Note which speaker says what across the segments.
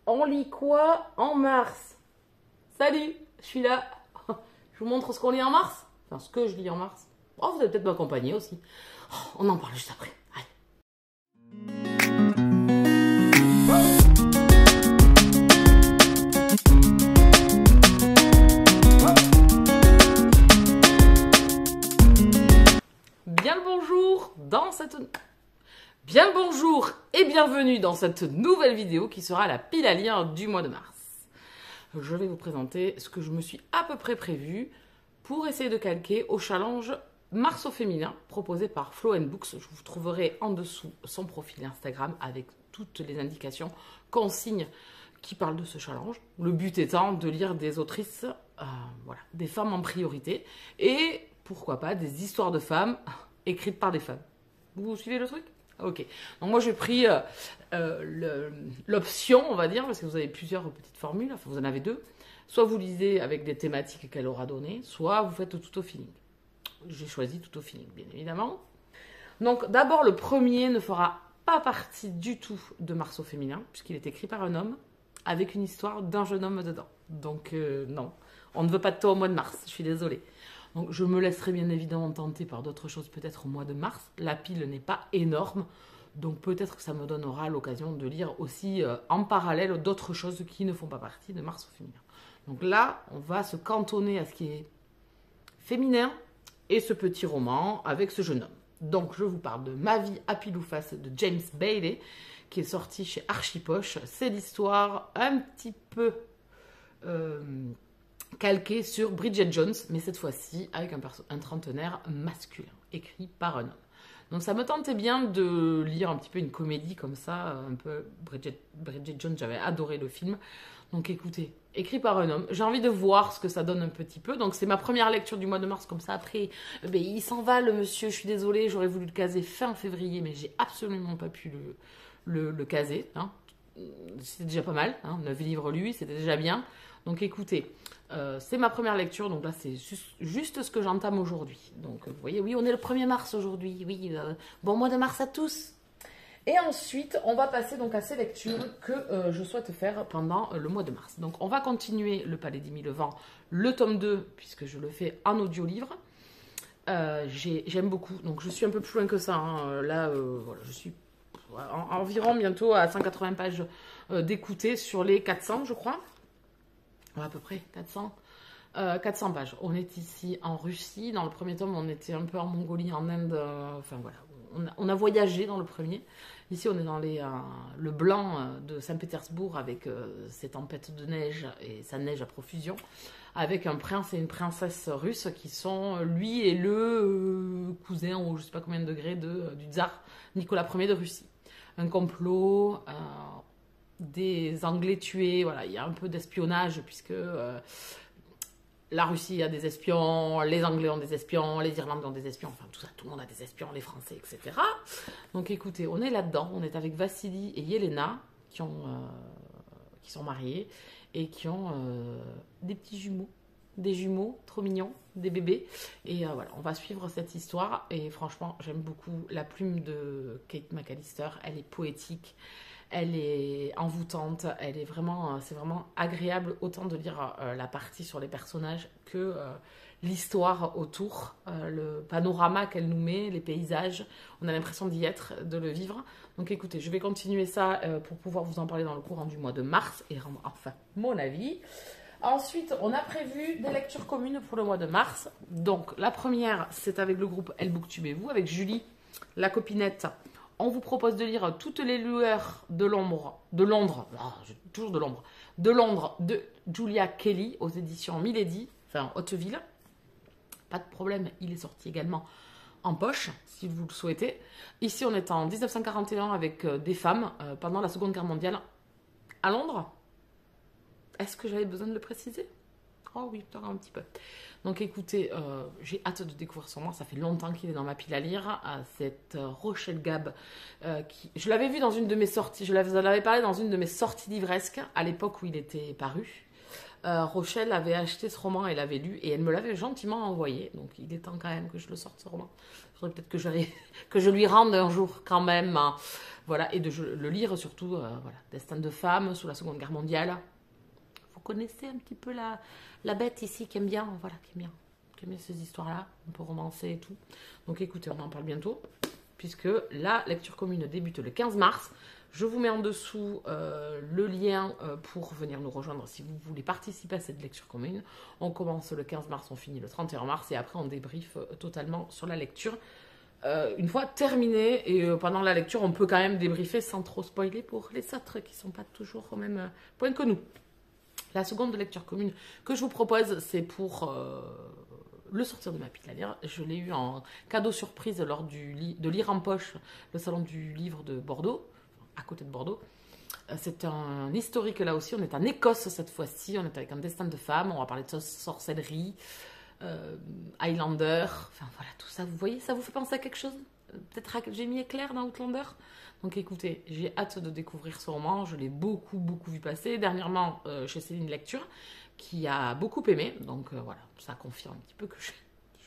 Speaker 1: On lit quoi en mars? Salut, je suis là. Je vous montre ce qu'on lit en mars. Enfin, ce que je lis en mars. Oh, vous allez peut-être m'accompagner aussi. Oh, on en parle juste après. Allez. Bien le bonjour dans cette... Bien le bonjour et bienvenue dans cette nouvelle vidéo qui sera la pile à lire du mois de mars. Je vais vous présenter ce que je me suis à peu près prévu pour essayer de calquer au challenge Mars au féminin proposé par Flow & Books. Je vous trouverai en dessous son profil Instagram avec toutes les indications, consignes qui parlent de ce challenge. Le but étant de lire des autrices, voilà, des femmes en priorité et pourquoi pas des histoires de femmes écrites par des femmes. Vous suivez le truc? Ok, donc moi j'ai pris l'option, on va dire, parce que vous avez plusieurs petites formules, enfin vous en avez deux. Soit vous lisez avec des thématiques qu'elle aura données, soit vous faites tout au feeling. J'ai choisi tout au feeling, bien évidemment. Donc d'abord, le premier ne fera pas partie du tout de Mars au féminin, puisqu'il est écrit par un homme, avec une histoire d'un jeune homme dedans. Donc non, on ne veut pas de toi au mois de mars, je suis désolée. Donc je me laisserai bien évidemment tenter par d'autres choses peut-être au mois de mars. La pile n'est pas énorme, donc peut-être que ça me donnera l'occasion de lire aussi en parallèle d'autres choses qui ne font pas partie de Mars au féminin. Donc là, on va se cantonner à ce qui est féminin et ce petit roman avec ce jeune homme. Donc je vous parle de Ma vie à pile ou face de James Bailey, qui est sorti chez Archipoche. C'est l'histoire un petit peu... calqué sur Bridget Jones, mais cette fois-ci avec un trentenaire masculin, écrit par un homme. Donc ça me tentait bien de lire un petit peu une comédie comme ça, un peu Bridget Jones, j'avais adoré le film. Donc écoutez, écrit par un homme, j'ai envie de voir ce que ça donne un petit peu. Donc c'est ma première lecture du mois de mars, comme ça après, il s'en va le monsieur, je suis désolée, j'aurais voulu le caser fin février, mais j'ai absolument pas pu le caser. Hein. C'était déjà pas mal, hein, 9 livres lui, c'était déjà bien. Donc écoutez, c'est ma première lecture, donc là c'est juste ce que j'entame aujourd'hui. Donc vous voyez, oui, on est le 1er mars aujourd'hui, oui, bon mois de mars à tous. Et ensuite, on va passer donc à ces lectures que je souhaite faire pendant le mois de mars. Donc on va continuer Le Palais des Mille Vents, le tome 2, puisque je le fais en audio-livre. J'aime beaucoup, donc je suis un peu plus loin que ça, hein. Là, voilà, je suis environ bientôt à 180 pages d'écouter sur les 400, je crois. Ouais, à peu près 400 pages. On est ici en Russie. Dans le premier tome, on était un peu en Mongolie, en Inde. Enfin voilà, on a voyagé dans le premier. Ici, on est dans le blanc de Saint-Pétersbourg avec ses tempêtes de neige et sa neige à profusion, avec un prince et une princesse russes qui sont lui et le cousin ou je sais pas combien de degrés du tsar Nicolas Ier de Russie. Un complot... des Anglais tués, voilà, il y a un peu d'espionnage puisque la Russie a des espions, les Anglais ont des espions, les Irlandais ont des espions, enfin tout ça, tout le monde a des espions, les Français, etc. Donc écoutez, on est là-dedans, on est avec Vassili et Yelena qui sont mariés et qui ont des petits jumeaux, des jumeaux trop mignons, des bébés. Et voilà, on va suivre cette histoire et franchement, j'aime beaucoup la plume de Kate McAllister, elle est poétique. Elle est envoûtante, c'est vraiment agréable autant de lire la partie sur les personnages que l'histoire autour, le panorama qu'elle nous met, les paysages. On a l'impression d'y être, de le vivre. Donc écoutez, je vais continuer ça pour pouvoir vous en parler dans le courant du mois de mars et rendre enfin mon avis. Ensuite, on a prévu des lectures communes pour le mois de mars. Donc la première, c'est avec le groupe Elle Booktubez-vous, avec Julie, la copinette. On vous propose de lire Toutes les lueurs de Londres, de Julia Kelly aux éditions Milady, enfin Hauteville. Pas de problème, il est sorti également en poche, si vous le souhaitez. Ici, on est en 1941 avec des femmes pendant la Seconde Guerre mondiale à Londres. Est-ce que j'avais besoin de le préciser? Oh oui, un petit peu. Donc écoutez, j'ai hâte de découvrir son roman. Ça fait longtemps qu'il est dans ma pile à lire. Cette Rochelle Gab, je l'avais vu dans une de mes sorties, je vous en avais parlé dans une de mes sorties livresques, à l'époque où il était paru. Rochelle avait acheté ce roman, elle l'avait lu, et elle me l'avait gentiment envoyé. Donc il est temps quand même que je le sorte ce roman. faudrait peut-être que, que je lui rende un jour quand même. Hein. Voilà, et de le lire surtout, voilà, Destin de femme sous la Seconde Guerre mondiale. Vous connaissez un petit peu la bête ici qui aime bien, voilà, qui aime bien ces histoires-là, un peu romancées et tout. Donc écoutez, on en parle bientôt, puisque la lecture commune débute le 15 mars. Je vous mets en dessous le lien pour venir nous rejoindre si vous voulez participer à cette lecture commune. On commence le 15 mars, on finit le 31 mars et après on débriefe totalement sur la lecture. Une fois terminé et pendant la lecture, on peut quand même débriefer sans trop spoiler pour les autres qui ne sont pas toujours au même point que nous. La seconde lecture commune que je vous propose, c'est pour le sortir de ma pile à lire. Je l'ai eu en cadeau surprise lors de Lire en poche, le salon du livre de Bordeaux, à côté de Bordeaux. C'est un historique là aussi, on est en Écosse cette fois-ci, on est avec un destin de femme, on va parler de sorcellerie, Highlander, enfin voilà, tout ça, vous voyez, ça vous fait penser à quelque chose? Peut-être à Jamie Éclair dans Outlander. Donc écoutez, j'ai hâte de découvrir ce roman, je l'ai beaucoup vu passer, dernièrement chez Céline Lecture, qui a beaucoup aimé, donc voilà, ça confirme un petit peu que je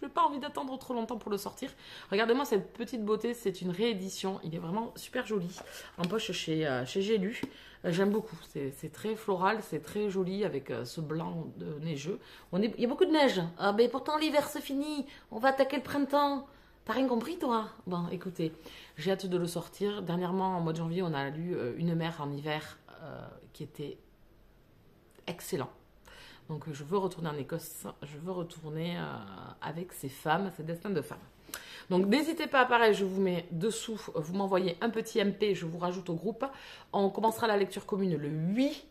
Speaker 1: n'ai pas envie d'attendre trop longtemps pour le sortir. Regardez-moi cette petite beauté, c'est une réédition, il est vraiment super joli, en poche chez J'ai lu. J'aime beaucoup, c'est très floral, c'est très joli avec ce blanc neigeux. Il y a beaucoup de neige, ah, mais pourtant l'hiver c'est fini, on va attaquer le printemps. T'as rien compris toi? Bon, écoutez, j'ai hâte de le sortir. Dernièrement, en mois de janvier, on a lu Une mer en hiver qui était excellent. Donc je veux retourner en Écosse, je veux retourner avec ces femmes, ces destins de femmes. Donc n'hésitez pas, pareil, je vous mets dessous, vous m'envoyez un petit MP, je vous rajoute au groupe. On commencera la lecture commune le 8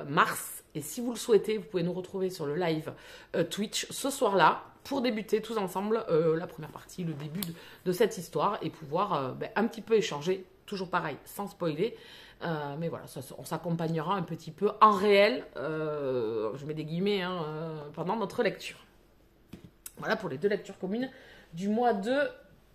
Speaker 1: mars. Et si vous le souhaitez, vous pouvez nous retrouver sur le live Twitch ce soir-là pour débuter tous ensemble la première partie, le début de cette histoire et pouvoir un petit peu échanger, toujours pareil, sans spoiler. Mais voilà, on s'accompagnera un petit peu en réel, je mets des guillemets, pendant notre lecture. Voilà pour les deux lectures communes du mois de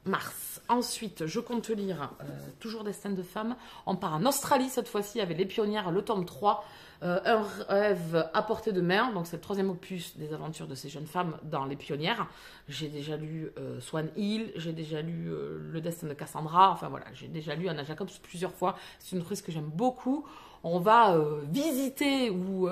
Speaker 1: mars. Ensuite, je compte lire toujours Destin de femme. On part en Australie cette fois-ci avec Les Pionnières, le tome 3. Un rêve à portée de main, donc c'est le troisième opus des aventures de ces jeunes femmes dans Les Pionnières. J'ai déjà lu Swan Hill, j'ai déjà lu Le Destin de Cassandra, enfin voilà, j'ai déjà lu Anna Jacobs plusieurs fois. C'est une autrice que j'aime beaucoup. On va visiter ou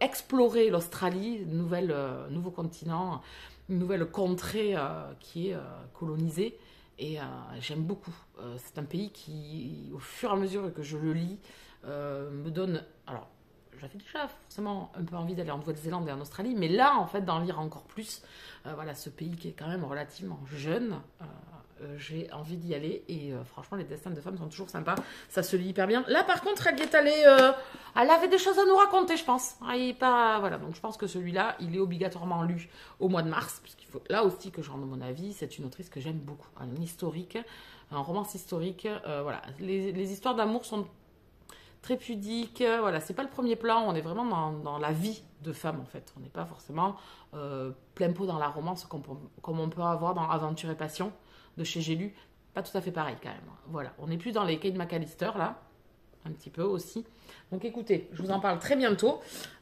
Speaker 1: explorer l'Australie, nouveau continent, une nouvelle contrée qui est colonisée. Et j'aime beaucoup. C'est un pays qui, au fur et à mesure que je le lis, me donne... Alors, j'avais déjà forcément un peu envie d'aller en Nouvelle-Zélande et en Australie, mais là, en fait, d'en lire encore plus. Voilà, ce pays qui est quand même relativement jeune, j'ai envie d'y aller. Et franchement, les destins de femmes sont toujours sympas. Ça se lit hyper bien. Là, par contre, elle y est allée... elle avait des choses à nous raconter, je pense. Voilà, donc je pense que celui-là, il est obligatoirement lu au mois de mars, puisqu'il faut là aussi que je rende mon avis. C'est une autrice que j'aime beaucoup. Un historique, un romance historique. Voilà, les histoires d'amour sont très pudiques. Voilà, c'est pas le premier plan. On est vraiment dans la vie de femme, en fait. On n'est pas forcément plein pot dans la romance comme on peut avoir dans Aventure et Passion de chez J'ai lu. Pas tout à fait pareil, quand même. Voilà, on est plus dans les Kate McAllister, là. Un petit peu aussi. Donc écoutez, je vous en parle très bientôt.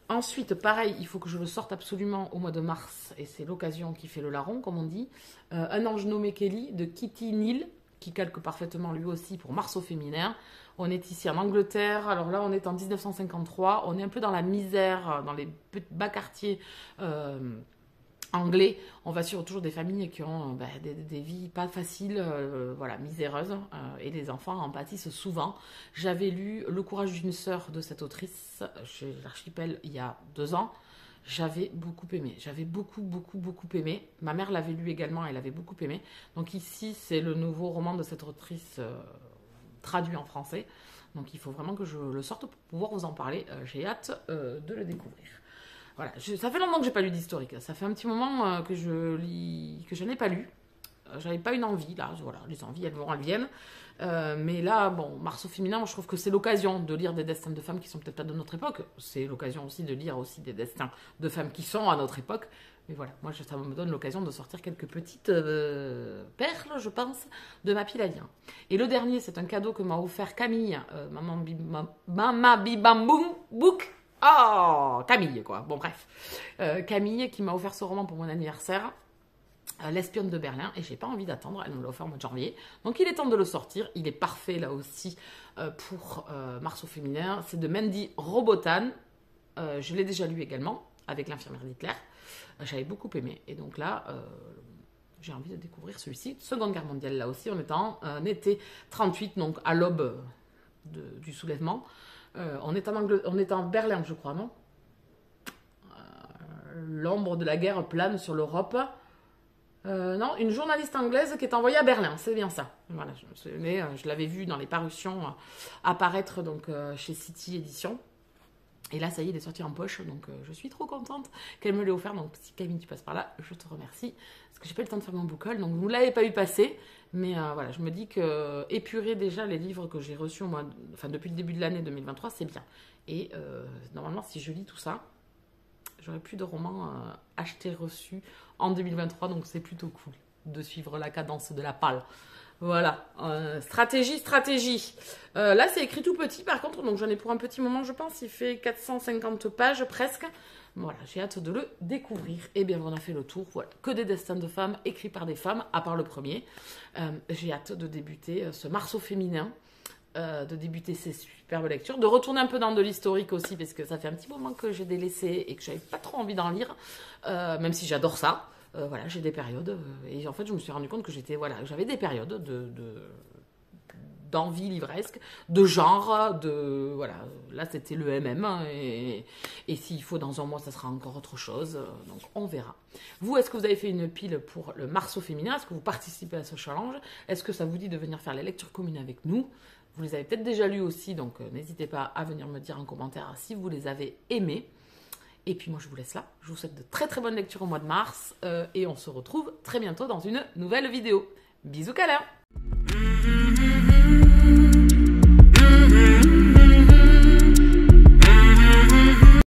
Speaker 1: Ensuite, pareil, il faut que je le sorte absolument au mois de mars. Et c'est l'occasion qui fait le larron, comme on dit. Un ange nommé Kelly, de Kitty Neal, qui calque parfaitement lui aussi pour Mars au féminin. On est ici en Angleterre. Alors là, on est en 1953. On est un peu dans la misère, dans les bas quartiers anglais. On va sur toujours des familles qui ont des vies pas faciles, voilà, miséreuses, et les enfants en pâtissent souvent. J'avais lu Le courage d'une sœur de cette autrice chez l'Archipel il y a 2 ans. J'avais beaucoup aimé. J'avais beaucoup aimé. Ma mère l'avait lu également, elle avait beaucoup aimé. Donc ici, c'est le nouveau roman de cette autrice traduit en français. Donc il faut vraiment que je le sorte pour pouvoir vous en parler. J'ai hâte de le découvrir. Voilà, ça fait longtemps que j'ai pas lu d'historique. Ça fait un petit moment que je n'ai pas lu. J'avais pas une envie, là. Voilà, les envies, elles viennent. Mais là, bon, Mars au féminin, moi, je trouve que c'est l'occasion de lire des destins de femmes qui sont peut-être pas de notre époque. C'est l'occasion aussi de lire aussi des destins de femmes qui sont à notre époque. Mais voilà, moi, ça me donne l'occasion de sortir quelques petites perles, je pense, de ma pile à lire. Et le dernier, c'est un cadeau que m'a offert Camille, Mama Bibamboum Book. Oh, Camille, quoi. Bon, bref. Camille qui m'a offert ce roman pour mon anniversaire. L'espionne de Berlin, et j'ai pas envie d'attendre, elle me l'a offert au mois de janvier, donc il est temps de le sortir. Il est parfait là aussi pour Mars au féminin. C'est de Mandy Robotan, je l'ai déjà lu également avec l'infirmière d'Hitler, j'avais beaucoup aimé, et donc là j'ai envie de découvrir celui-ci. Seconde guerre mondiale là aussi, on est en été 38, donc à l'aube du soulèvement. On est en Berlin, je crois, non? L'ombre de la guerre plane sur l'Europe. Non, une journaliste anglaise qui est envoyée à Berlin, c'est bien ça. Voilà, je l'avais vu dans les parutions apparaître donc, chez City Édition. Et là, ça y est, il est sorti en poche, donc je suis trop contente qu'elle me l'ait offert. Donc si Camille, tu passes par là, je te remercie. Parce que j'ai pas eu le temps de faire mon book haul, donc vous ne l'avez pas eu passer. Mais voilà, je me dis que épurer déjà les livres que j'ai reçus depuis le début de l'année 2023, c'est bien. Et normalement, si je lis tout ça, j'aurai plus de romans achetés, reçus en 2023, donc c'est plutôt cool de suivre la cadence de la palle. Voilà, stratégie. Là, c'est écrit tout petit, par contre, donc j'en ai pour un petit moment, je pense. Il fait 450 pages presque. Voilà, j'ai hâte de le découvrir. Et bien, on a fait le tour. Voilà, que des destins de femmes écrits par des femmes, à part le premier. J'ai hâte de débuter ce Mars au féminin. De débuter ces superbes lectures, de retourner un peu dans de l'historique aussi, parce que ça fait un petit moment que j'ai délaissé et que j'avais pas trop envie d'en lire, même si j'adore ça. Voilà, j'ai des périodes, et en fait je me suis rendu compte que j'avais des périodes d'envie livresque, de genre, voilà, là c'était le MM, et s'il faut dans un mois ça sera encore autre chose, donc on verra. Vous, est-ce que vous avez fait une pile pour le Mars au féminin? Est-ce que vous participez à ce challenge? Est-ce que ça vous dit de venir faire les lectures communes avec nous? Vous les avez peut-être déjà lus aussi, donc n'hésitez pas à venir me dire en commentaire si vous les avez aimés. Et puis moi je vous laisse là, je vous souhaite de très très bonnes lectures au mois de mars, et on se retrouve très bientôt dans une nouvelle vidéo. Bisous câlins.